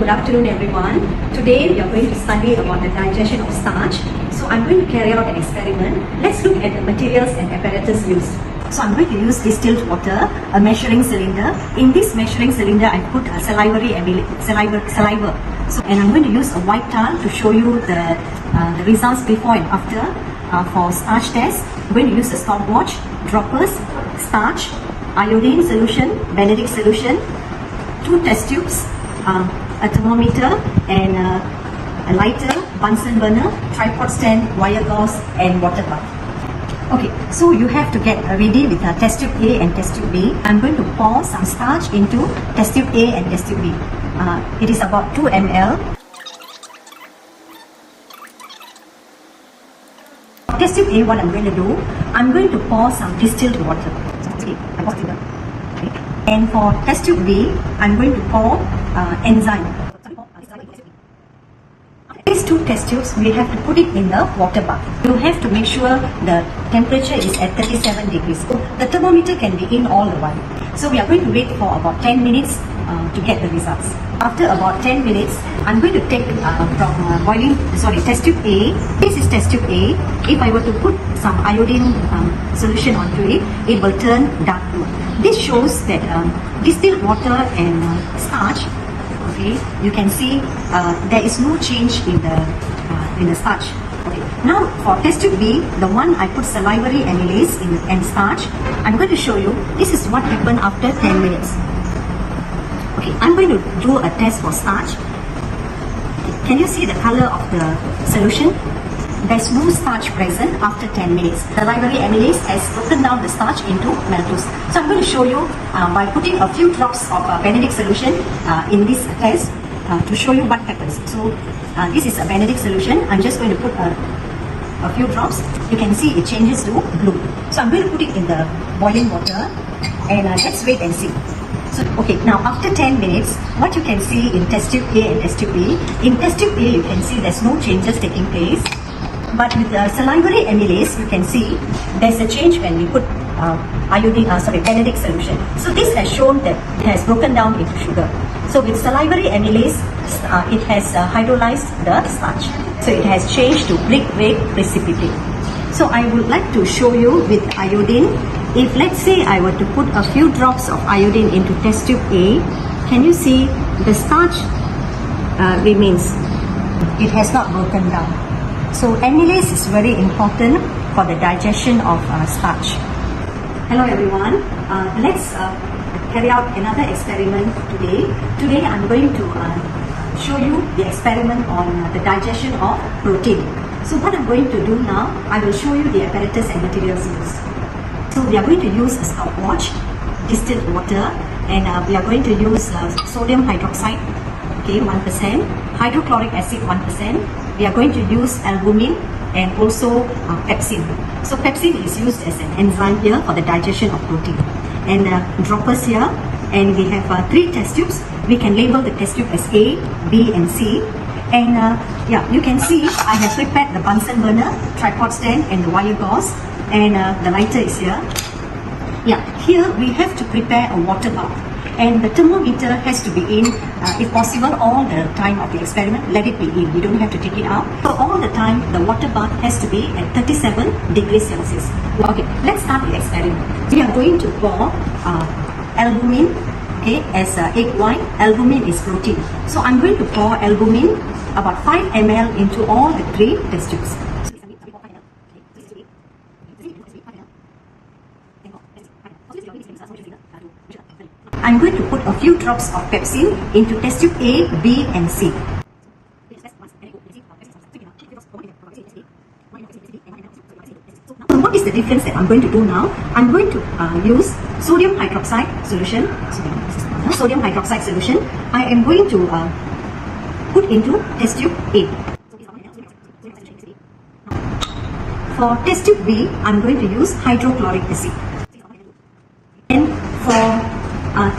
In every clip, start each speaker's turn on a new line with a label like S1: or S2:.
S1: good afternoon everyone. Today we are going to study about the digestion of starch. So I'm going to carry out an experiment. Let's look at the materials and apparatus used. So I'm going to use distilled water, a measuring cylinder. In this measuring cylinder I put a saliva. So, and I'm going to use a white towel to show you the results before and after for starch test. I'm going to use a stopwatch, droppers, starch, iodine solution, Benedict solution, 2 test tubes, a thermometer and a lighter, Bunsen burner, tripod stand, wire gauze and water bath. Okay, so you have to get ready with test tube A and test tube B. I'm going to pour some starch into test tube A and test tube B. It is about 2 ml. Test tube A, what I'm going to do, I'm going to pour some distilled water. Okay, and for test tube B, I'm going to pour enzyme. These 2 test tubes, we have to put it in the water bath. You have to make sure the temperature is at 37 degrees. The thermometer can be in all the while. So we are going to wait for about 10 minutes to get the results. After about 10 minutes, I'm going to take test tube A. This is test tube A. If I were to put some iodine solution onto it, it will turn dark blue. This shows that distilled water and starch, okay, you can see there is no change in the starch. Okay. Now for test tube B, the one I put salivary amylase and starch, I'm going to show you this is what happened after 10 minutes. Okay, I'm going to do a test for starch. Can you see the color of the solution? There's no starch present after 10 minutes. The salivary amylase has broken down the starch into maltose. So I'm going to show you by putting a few drops of Benedict solution in this test to show you what happens. So this is a Benedict solution. I'm just going to put a few drops. You can see it changes to blue. So I'm going to put it in the boiling water and let's wait and see. So, okay, now after 10 minutes, what you can see in test tube A and test tube B, in test tube A you can see there's no changes taking place. But with the salivary amylase, you can see there's a change when we put Benedict solution. So this has shown that it has broken down into sugar. So with salivary amylase, it has hydrolyzed the starch. So it has changed to brick-red precipitate. So I would like to show you with iodine. If let's say I were to put a few drops of iodine into test tube A, can you see the starch remains? It has not broken down. So amylase is very important for the digestion of starch. Hello everyone, let's carry out another experiment today. Today I'm going to show you the experiment on the digestion of protein. So what I'm going to do now, I will show you the apparatus and materials used. So we are going to use a stopwatch, distilled water, and we are going to use sodium hydroxide, okay, 1%, hydrochloric acid 1%. We are going to use albumin and also pepsin. So pepsin is used as an enzyme here for the digestion of protein. And droppers here, and we have 3 test tubes. We can label the test tube as A, B and C. And yeah, you can see I have prepared the Bunsen burner, tripod stand and the wire gauze, and the lighter is here. Yeah, here we have to prepare a water bath, and the thermometer has to be in, if possible, all the time of the experiment. Let it be in, you don't have to take it out. So all the time the water bath has to be at 37 degrees Celsius. Okay, let's start the experiment. We are going to pour albumin, okay, as egg white. Albumin is protein. So I'm going to pour albumin, about 5 ml into all the 3 test tubes. I'm going to put a few drops of pepsin into test tube A, B and C. So what is the difference that I'm going to do now? I'm going to use sodium hydroxide solution. I am going to put into test tube A. For test tube B, I'm going to use hydrochloric acid. And for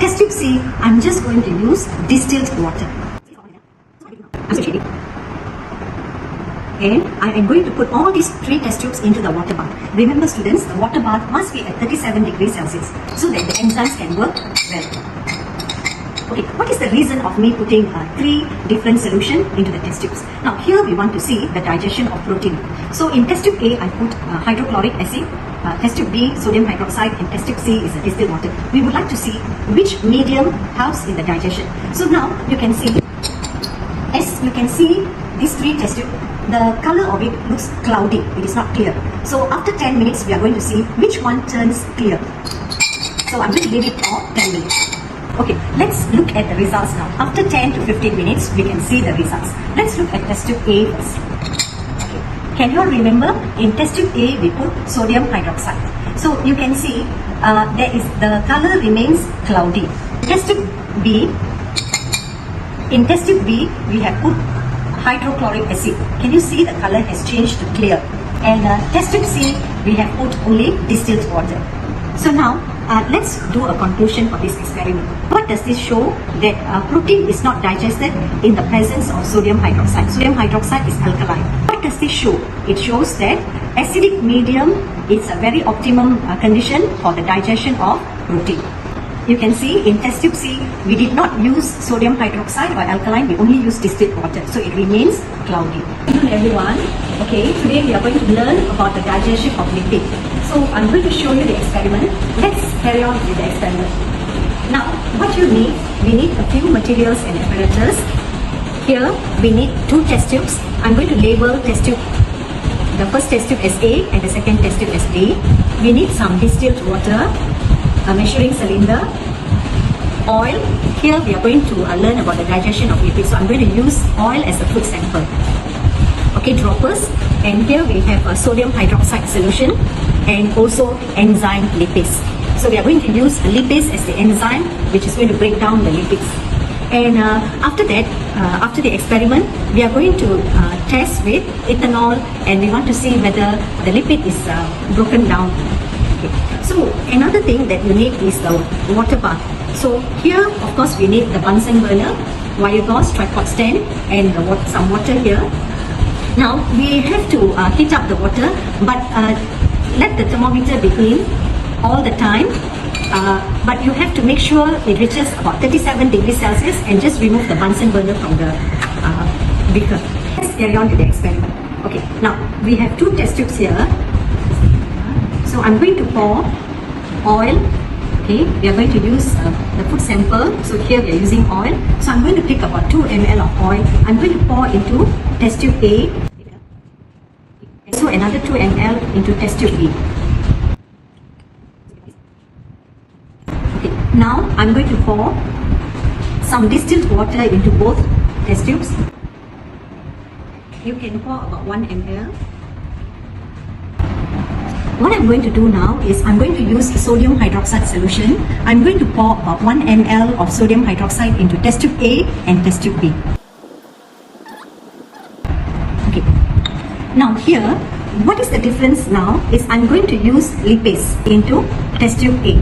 S1: test tube C, I'm just going to use distilled water. And I am going to put all these 3 test tubes into the water bath. Remember students, the water bath must be at 37 degrees Celsius so that the enzymes can work well. Okay, what is the reason of me putting 3 different solutions into the test tubes? Now here we want to see the digestion of protein. So in test tube A, I put hydrochloric acid, test tube B, sodium hydroxide, and test tube C is a distilled water. We would like to see which medium helps in the digestion. So now you can see, as you can see these 3 test tubes, the color of it looks cloudy, it is not clear. So after 10 minutes, we are going to see which one turns clear. So I'm going to leave it for 10 minutes. Okay, let's look at the results now. After 10 to 15 minutes, we can see the results. Let's look at test tube A first. Okay. Can you all remember, in test tube A, we put sodium hydroxide. So you can see the color remains cloudy. Test tube B, in test tube B, we have put hydrochloric acid. Can you see the color has changed to clear? And test tube C, we have put only distilled water. So now, let's do a conclusion for this experiment. What does this show? That protein is not digested in the presence of sodium hydroxide. Sodium hydroxide is alkaline. What does this show? It shows that acidic medium is a very optimum condition for the digestion of protein. You can see in test tube C, we did not use sodium hydroxide or alkaline, we only used distilled water. So it remains cloudy. Hello everyone. Okay, today we are going to learn about the digestion of lipid. So I'm going to show you the experiment. Let's carry on with the experiment. Now, what you need, we need a few materials and apparatus. Here, we need 2 test tubes. I'm going to label test tube, the first test tube as A and the second test tube as B. We need some distilled water, a measuring cylinder, oil. Here we are going to learn about the digestion of lipids. So I'm going to use oil as a food sample. Okay, droppers. And here we have a sodium hydroxide solution and also enzyme lipase. So we are going to use lipase as the enzyme which is going to break down the lipids. And after that, after the experiment, we are going to test with ethanol and we want to see whether the lipid is broken down. Okay. So another thing that you need is the water bath. So here, of course, we need the Bunsen burner, wire gauze, tripod stand, and some water here. Now we have to heat up the water, but let the thermometer be in all the time. But you have to make sure it reaches about 37 degrees Celsius and just remove the Bunsen burner from the beaker. Let's carry on to the experiment. Okay, now we have 2 test tubes here. So I'm going to pour oil. Okay, we are going to use the food sample. So here we are using oil. So I'm going to take about 2 ml of oil. I'm going to pour into test tube A. So another 2 ml into test tube B. Okay, now I'm going to pour some distilled water into both test tubes. You can pour about 1 ml. What I'm going to do now is I'm going to use the sodium hydroxide solution. I'm going to pour about 1 ml of sodium hydroxide into test tube A and test tube B. Okay. Now here, what is the difference now is I'm going to use lipase into test tube A.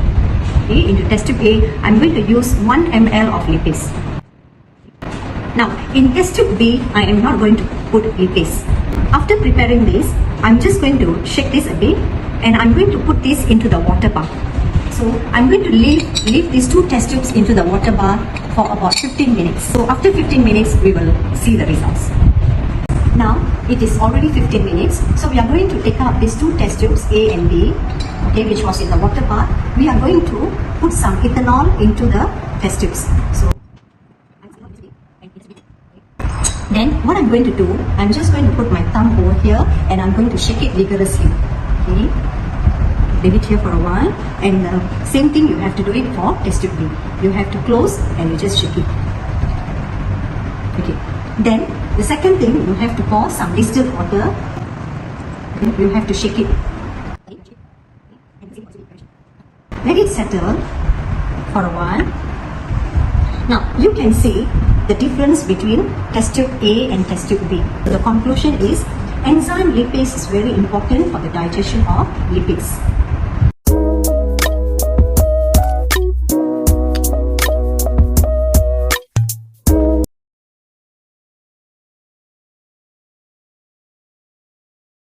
S1: Okay, into test tube A, I'm going to use 1 ml of lipase. Now in test tube B, I am not going to put lipase. After preparing this, I'm just going to shake this a bit and I'm going to put this into the water bath. So I'm going to leave these 2 test tubes into the water bath for about 15 minutes. So after 15 minutes, we will see the results. Now it is already 15 minutes. So we are going to take out these 2 test tubes A and B, okay, which was in the water bath. We are going to put some ethanol into the test tubes. So then what I'm going to do, I'm just going to put my thumb over here and I'm going to shake it vigorously. Okay, leave it here for a while, and same thing you have to do it for test tube B. You have to close and you just shake it. Okay, then the second thing, you have to pour some distilled water. Okay, you have to shake it. Let it settle for a while. Now you can see the difference between test tube A and test tube B. So the conclusion is enzyme lipase is very important for the digestion of lipids.